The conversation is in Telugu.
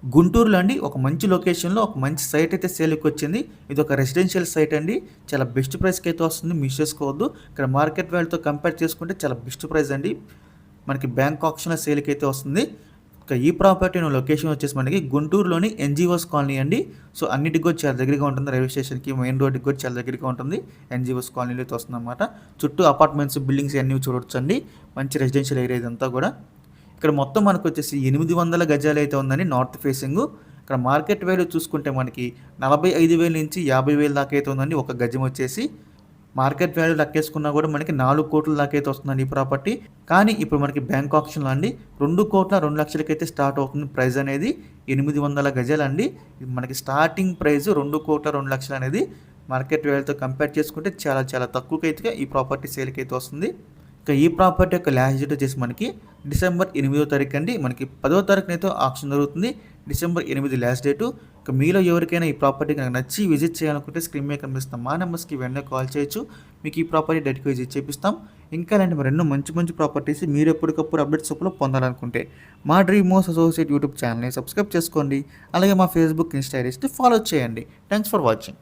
గుంటూరులో అండి ఒక మంచి లొకేషన్‌లో ఒక మంచి సైట్ అయితే సేల్‌కొచ్చింది. ఇదొక రెసిడెన్షియల్ సైట్ అండి. చాలా బెస్ట్ ప్రైస్‌కి అయితే వస్తుంది. మిస్ చేసుకోవద్దు. ఇక్కడ మార్కెట్ వాల్యూతో కంపేర్ చేసుకుంటే చాలా బెస్ట్ ప్రైస్ అండి. మనకి బ్యాంక్ ఆక్షన్‌లో సేల్‌కైతే వస్తుంది. ఇక ఈ ప్రాపర్టీ లొకేషన్ వచ్చేసి మనకి గుంటూరులోని ఎన్‌జీఓస్ కాలనీ అండి. సో అన్నిటికి కూడా చాలా దగ్గరగా ఉంటుంది. రైల్వే స్టేషన్‌కి, మెయిన్ రోడ్‌కి కూడా చాలా దగ్గరగా ఉంటుంది. ఎన్‌జీఓస్ కాలనీలో అయితే వస్తుందన్నమాట. చుట్టూ అపార్ట్మెంట్స్, బిల్డింగ్స్ అన్నీ చూడొచ్చండి. మంచి రెసిడెన్షియల్ ఏరియా ఇదంతా కూడా. ఇక్కడ మొత్తం మనకు వచ్చేసి 800 గజాలు అయితే ఉందండి నార్త్ ఫేసింగ్. ఇక్కడ మార్కెట్ వాల్యూ చూసుకుంటే మనకి 45,000 నుంచి 50,000 దాకా అయితే ఉందండి ఒక గజం వచ్చేసి. మార్కెట్ వాల్యూ లెక్కేసుకున్నా కూడా మనకి 4 కోట్ల దాకా అయితే వస్తుందండి ఈ ప్రాపర్టీ. కానీ ఇప్పుడు మనకి బ్యాంక్ ఆక్షన్‌లో అండి 2,02,00,000కి అయితే స్టార్ట్ అవుతుంది ప్రైస్ అనేది. 800 గజాలండి. మనకి స్టార్టింగ్ ప్రైస్ 2,02,00,000 అనేది మార్కెట్ వాల్యూతో కంపేర్ చేసుకుంటే చాలా చాలా తక్కువకైతే ఈ ప్రాపర్టీ సేల్‌కైతే వస్తుంది. ఇక ఈ ప్రాపర్టీ యొక్క లాస్ట్ డేట్ వచ్చేసి మనకి డిసెంబర్ 8వ తారీఖు అండి. మనకి 10వ తారీఖునైతే ఆక్షన్ జరుగుతుంది. December 8 last date. ఇక మీలో ఎవరికైనా ఈ ప్రాపర్టీ కనుక నచ్చి విజిట్ చేయాలనుకుంటే స్క్రీన్ మీద కనిపిస్తాం మా నెంబర్స్కి వెంటనే కాల్ చేయొచ్చు. మీకు ఈ ప్రాపర్టీ డైరెక్ట్గా విజిట్ చేపిస్తాం. ఇంకా ఇలాంటి మరెన్నో మంచి మంచి ప్రాపర్టీస్ మీరు ఎప్పటికప్పుడు అప్డేట్స్ రూపంలో పొందాలనుకుంటే మా డ్రీమ్ హౌస్ అసోసియేట్ యూట్యూబ్ ఛానల్ని సబ్స్క్రైబ్ చేసుకోండి. అలాగే మా ఫేస్బుక్, ఇన్స్టా ఐడీస్ని ఫాలో చేయండి. Thanks for watching.